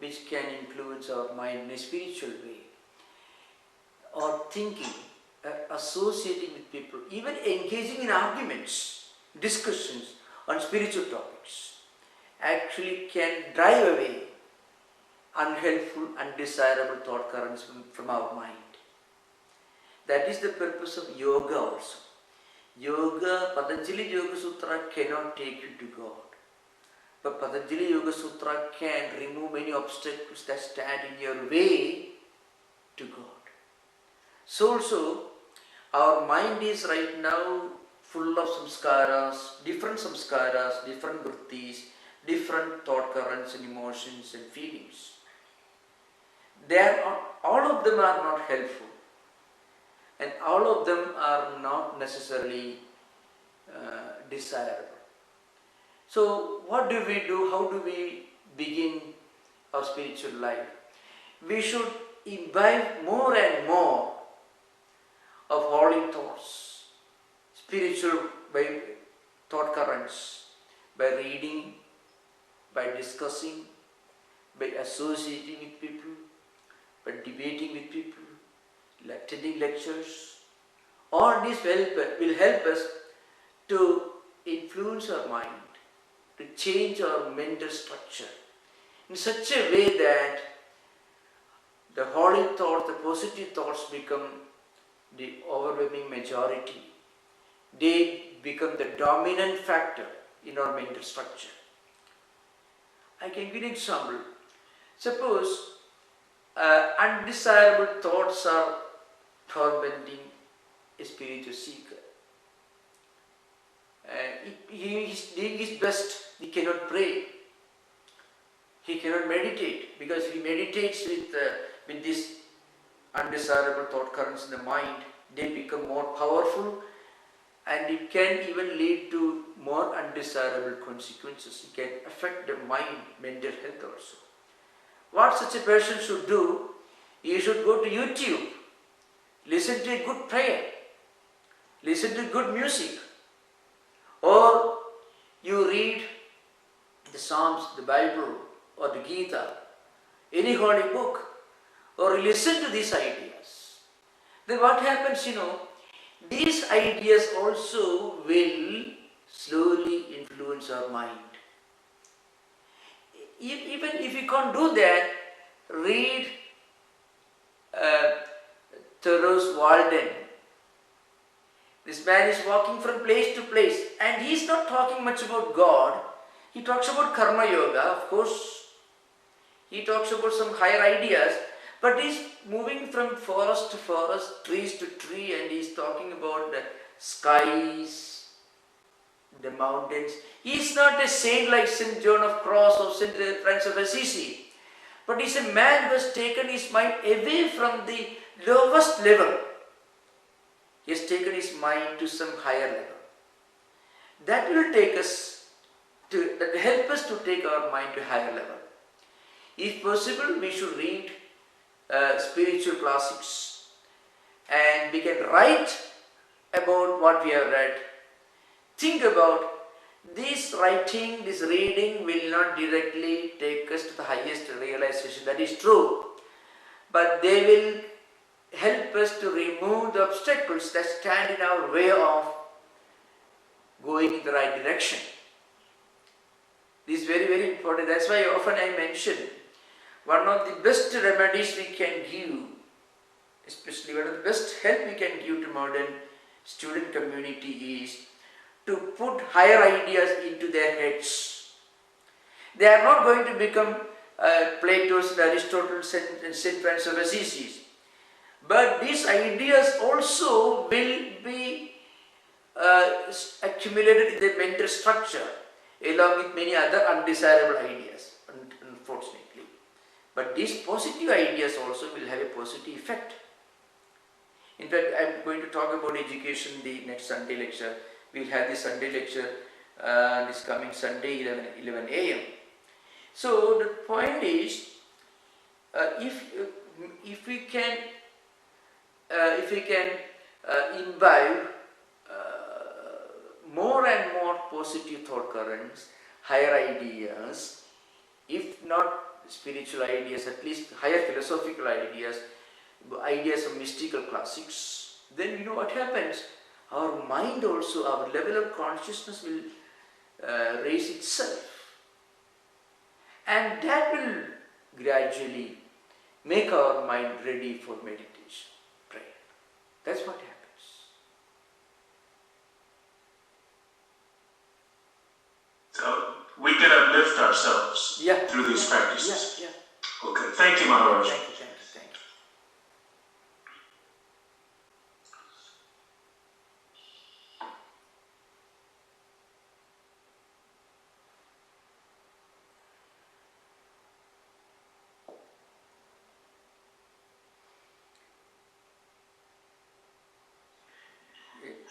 which can influence our mind in a spiritual way, or thinking, associating with people, even engaging in arguments, discussions on spiritual topics, actually can drive away unhelpful, undesirable thought currents from our mind. That is the purpose of yoga also. Yoga, Patanjali Yoga Sutra cannot take you to God. But Patanjali Yoga Sutra can remove many obstacles that stand in your way to God. So also, our mind is right now full of samskaras, different vrittis, different thought currents and emotions and feelings. All of them are not helpful, and all of them are not necessarily desirable. So what do we do? How do we begin our spiritual life? We should imbibe more and more of holy thoughts, spiritual thought currents, by reading, by discussing, by associating with people, by debating with people, attending lectures. All this will help us to influence our mind, to change our mental structure in such a way that the holy thoughts, the positive thoughts become the overwhelming majority. They become the dominant factor in our mental structure. I can give an example. Suppose undesirable thoughts are tormenting a spiritual seeker. He is doing his best, he cannot pray, he cannot meditate, because if he meditates with these undesirable thought currents in the mind, they become more powerful, and it can even lead to more undesirable consequences. It can affect the mind, mental health also. What such a person should do, he should go to YouTube, listen to a good prayer, listen to good music, or you read the Psalms, the Bible, or the Gita, any holy book, or listen to these ideas. Then what happens, these ideas also will slowly influence our mind. Even if you can't do that, read Walden. This man is walking from place to place and he is not talking much about God. He talks about karma yoga, of course. He talks about some higher ideas, but he is moving from forest to forest, trees to tree, and he is talking about the skies, the mountains. He is not a saint like St. John of Cross or St. Francis of Assisi, but he is a man who has taken his mind away from the lowest level. He has taken his mind to some higher level. That will help us to take our mind to a higher level. If possible, we should read spiritual classics and we can write about what we have read. Think about this writing, this reading will not directly take us to the highest realization, that is true, but they will help us to remove the obstacles that stand in our way of going in the right direction. This is very, very important. That's why often I mention one of the best remedies we can give, especially one of the best help we can give to modern student community is to put higher ideas into their heads. They are not going to become Plato's and Aristotle's and St. Francis of Assisi. But these ideas also will be accumulated in the mental structure along with many other undesirable ideas, unfortunately. But these positive ideas also will have a positive effect. In fact, I am going to talk about education the next Sunday lecture. We will have this Sunday lecture this coming Sunday 11 a.m. So the point is, if we can imbibe more and more positive thought currents, higher ideas, if not spiritual ideas, at least higher philosophical ideas, ideas of mystical classics, then you know what happens. Our mind also, our level of consciousness will raise itself. And that will gradually make our mind ready for meditation, prayer. That's what happens. So we can uplift ourselves through these practices. Okay, thank you, Maharaj. Thank you.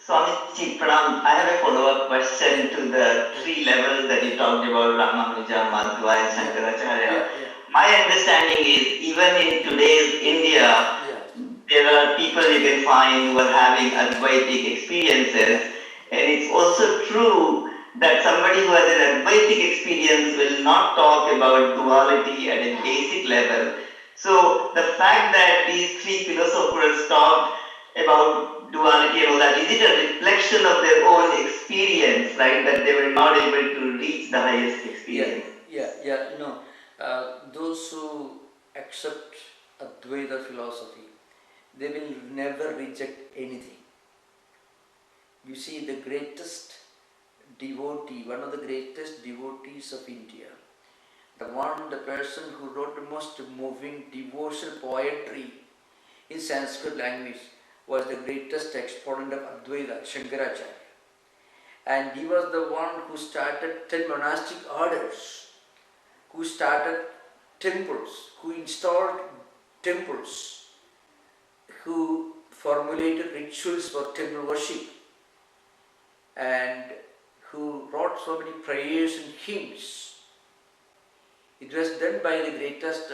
Swamiji, Pranam, I have a follow-up question to the three levels that you talked about, Ramanuja, Madhva and Shankaracharya. My understanding is, even in today's India, there are people you can find who are having Advaitic experiences, and it's also true that somebody who has an Advaitic experience will not talk about duality at a basic level. So the fact that these three philosophers talked about duality and all that, is it a reflection of their own experience, right? That they were not able to reach the highest experience? No. Those who accept Advaita philosophy, they will never reject anything. You see, the greatest devotee, one of the greatest devotees of India, the person who wrote the most moving devotional poetry in Sanskrit language, was the greatest exponent of Advaita, Shankaracharya. And he was the one who started 10 monastic orders, who started temples, who installed temples, who formulated rituals for temple worship, and who wrote so many prayers and hymns. It was done by the greatest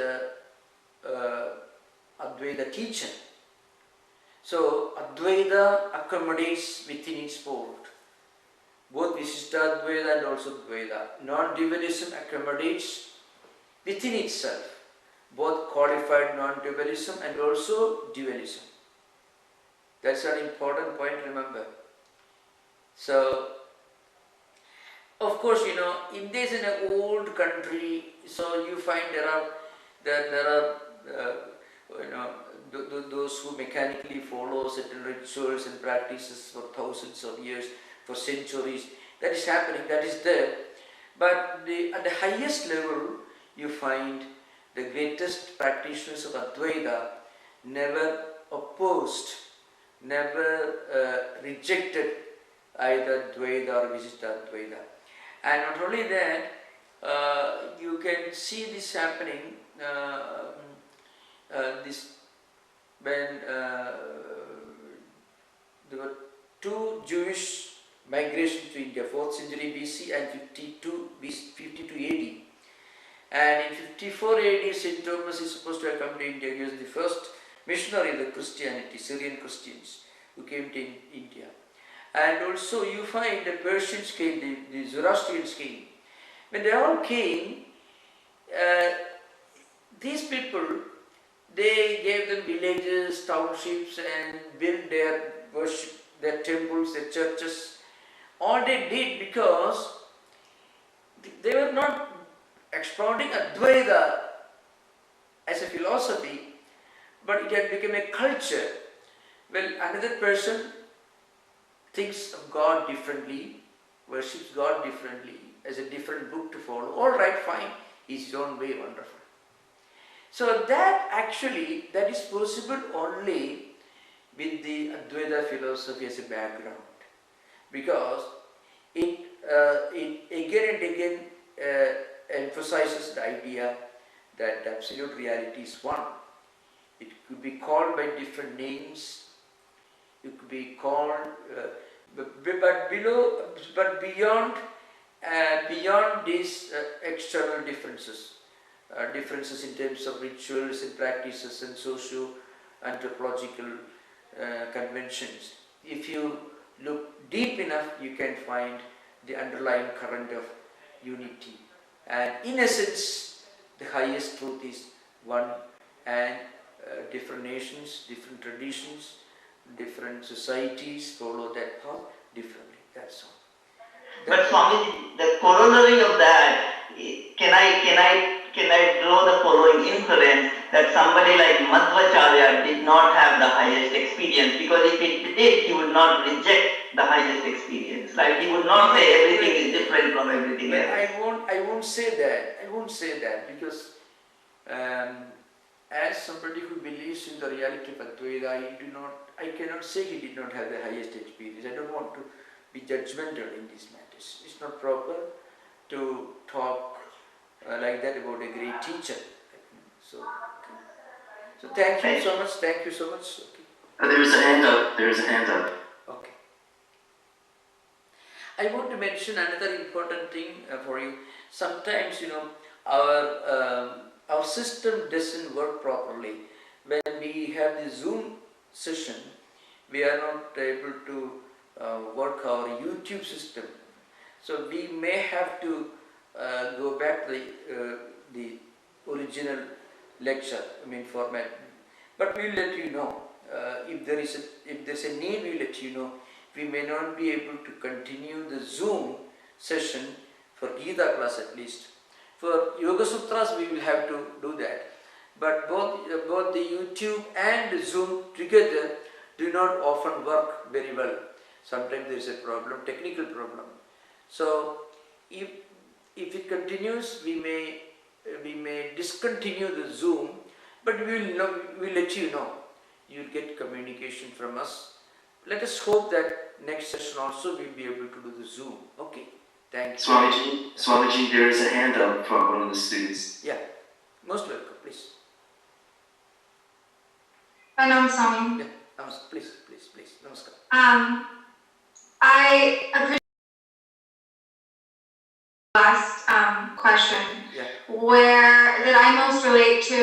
Advaita teacher. So Advaita accommodates within its fold both Visishtadvaita and also Dvaita. Non-dualism accommodates within itself both qualified non-dualism and also dualism. That's an important point, remember. So, of course, India is an old country, so you find there are those who who mechanically follow certain rituals and practices for thousands of years, for centuries. That is happening, that is there. But at the highest level, you find the greatest practitioners of Advaita never opposed, never rejected either Dvaita or Visishta Advaita. And not only that, you can see this happening when there were two Jewish migrations to India, 4th century BC and 52 AD. And in 54 AD, St. Thomas is supposed to have come to India. He was the first missionary of the Christianity, Syrian Christians who came to India. And also you find the Persians came, the Zoroastrians came. When they all came, these people, they gave them villages, townships, and built their worship, their temples, their churches. All they did because they were not expounding Advaita as a philosophy, but it had become a culture. Well, another person thinks of God differently, worships God differently, has a different book to follow. All right, fine, his own way, wonderful. So that actually, that is possible only with the Advaita philosophy as a background, because it again and again emphasizes the idea that the absolute reality is one. It could be called by different names. It could be called, but beyond these external differences, differences in terms of rituals and practices and socio-anthropological conventions. If you look deep enough, you can find the underlying current of unity. And in essence, the highest truth is one, and different nations, different traditions, different societies follow that path differently. That's all. But Swamiji, the corollary of that, can I draw the following inference that somebody like Madhvacharya did not have the highest experience, because if he did, he would not reject the highest experience. Like he would not say everything is different from everything else. I won't say that. I won't say that because as somebody who believes in the reality of Advaita, I cannot say he did not have the highest experience. I don't want to be judgmental in these matters. It's not proper to talk like that about a great teacher. So thank you so much. Thank you so much. Okay. There is a hand up. There is a hand up. Okay. I want to mention another important thing for you. Sometimes, our system doesn't work properly. When we have the Zoom session, we are not able to work our YouTube system. So we may have to go back to the original lecture, format. But we'll let you know. If there's a need, we'll let you know. We may not be able to continue the Zoom session for Gita class at least. For Yoga Sutras, we will have to do that. But both the YouTube and the Zoom together do not often work very well. Sometimes there is a problem, technical problem. So if it continues, we may discontinue the Zoom, but we'll let you know. You'll get communication from us. Let us hope that next session also we'll be able to do the Zoom. Okay. Thank you. Swamiji, there is a hand up from one of the students. Yeah. Most welcome, please. Pranam Swami. Yeah. Please. Namaskar. I appreciate the last question, where that I most relate to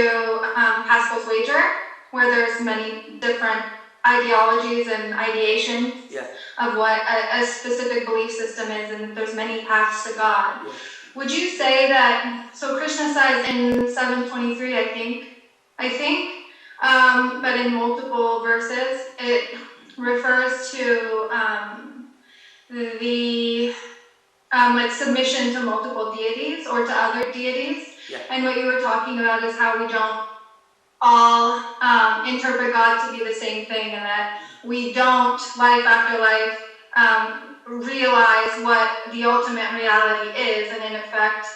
Pascal's wager, where there's many different ideologies and ideations of what a specific belief system is, and there's many paths to God. Yeah. Would you say that, so Krishna says in 7:23, I think, but in multiple verses, it refers to the like submission to multiple deities or to other deities. Yeah. And what you were talking about is how we don't all interpret God to be the same thing, and that we don't, life after life, realize what the ultimate reality is, and in effect,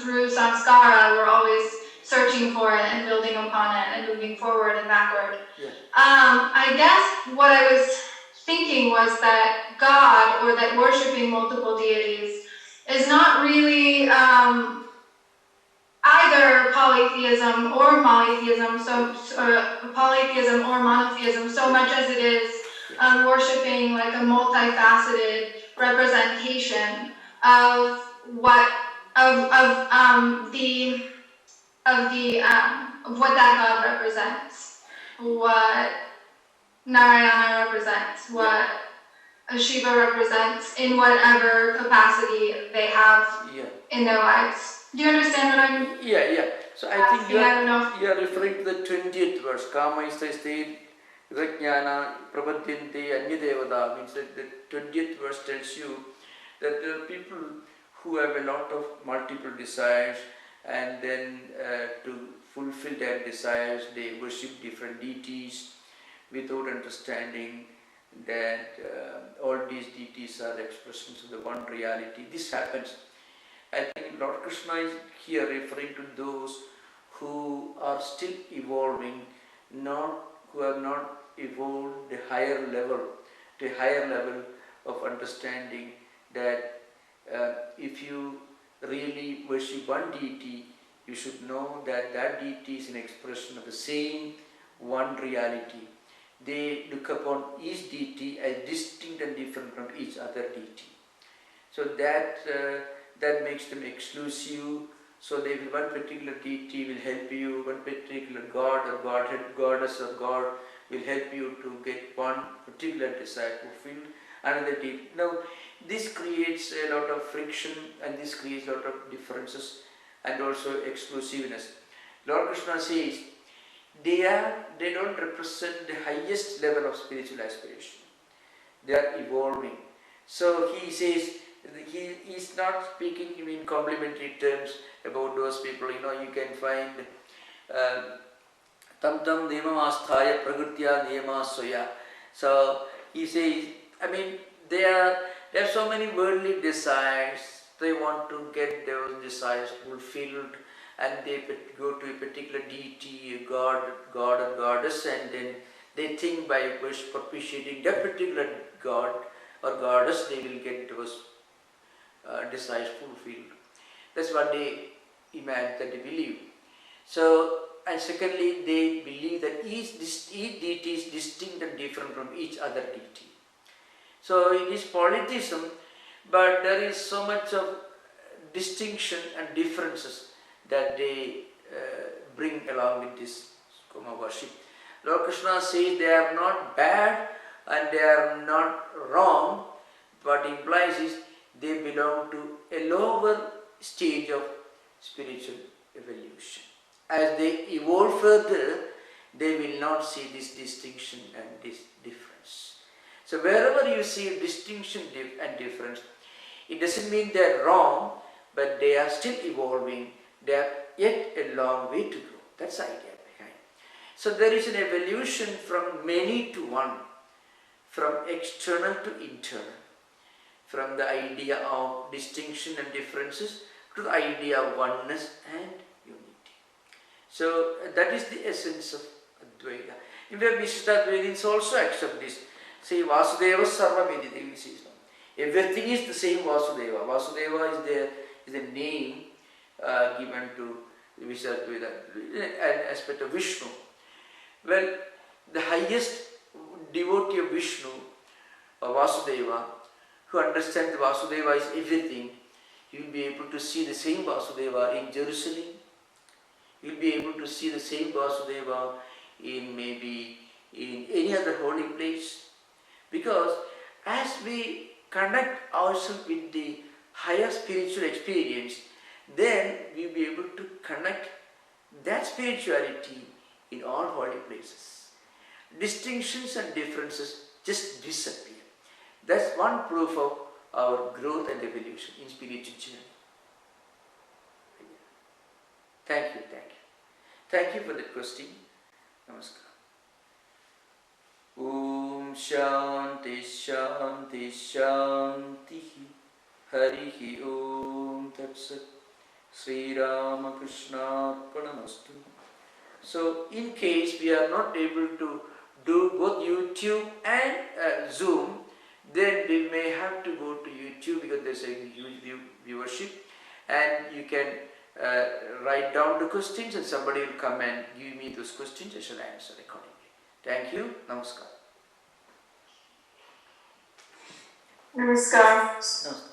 through samskara, we're always searching for it and building upon it and moving forward and backward. Yeah. I guess what I was thinking was that God, or that worshiping multiple deities, is not really either polytheism or monotheism, polytheism or monotheism, so much as it is worshiping like a multifaceted representation of what what that God represents, what Narayana represents, what Shiva represents in whatever capacity they have in their lives. Do you understand what I'm Yeah. So I think asking? you are referring to the 20th verse. Kama is the state, Jnana, Prapadyante, Anyadevada, means that the 20th verse tells you that there are people who have a lot of multiple desires, and then to fulfill their desires, they worship different deities without understanding that all these deities are expressions of the one reality. This happens. I think Lord Krishna is here referring to those who are still evolving, who have not evolved the higher level, to a higher level of understanding that if you really worship one deity, you should know that that deity is an expression of the same one reality. They look upon each deity as distinct and different from each other deity. So that makes them exclusive. So one particular deity will help you, one particular god or godhead, goddess or god will help you to get one particular desire fulfilled. Another deity. Now, this creates a lot of friction, and this creates a lot of differences and also exclusiveness. Lord Krishna says they don't represent the highest level of spiritual aspiration. They are evolving. So he says he is not speaking in complimentary terms about those people. You can find tam tam niyama asthaya prakrutya niyama soya. So he says, there are so many worldly desires. They want to get those desires fulfilled, and they go to a particular deity, a god or goddess, and then they think by propitiating that particular god or goddess, they will get those desires fulfilled. That's what they imagine, that they believe. So, and secondly, they believe that each deity is distinct and different from each other deity. So it is polytheism, but there is so much of distinction and differences that they bring along with this Kuma worship. Lord Krishna says they are not bad and they are not wrong. What implies is they belong to a lower stage of spiritual evolution. As they evolve further, they will not see this distinction and this difference. So wherever you see a distinction and difference, it doesn't mean they are wrong, but they are still evolving. They have yet a long way to go. That's the idea behind. So there is an evolution from many to one, from external to internal, from the idea of distinction and differences to the idea of oneness and unity. So that is the essence of Advaita. In fact, Vishishtadvaitins also accept this. Say Vasudeva Sarvamedita, he says. Everything is the same Vasudeva. Vasudeva is the name given to Vishishtadvaita, an aspect of Vishnu. Well, the highest devotee of Vishnu, Vasudeva, who understands Vasudeva is everything, he will be able to see the same Vasudeva in Jerusalem. He will be able to see the same Vasudeva in any other holy place. Because as we connect ourselves with the higher spiritual experience, then we will be able to connect that spirituality in all holy places. Distinctions and differences just disappear. That's one proof of our growth and evolution in spiritual journey. Thank you. Thank you for that question. Namaskar. Shanti Shanti Shanti. Harihi Om Tat Sat. Sri Ramakrishna Arpanamastu. So, in case we are not able to do both YouTube and Zoom, then we may have to go to YouTube because there's a huge viewership, and you can write down the questions and somebody will come and give me those questions. I shall answer accordingly. Thank you. Namaskar. Namaskar. Namaskar.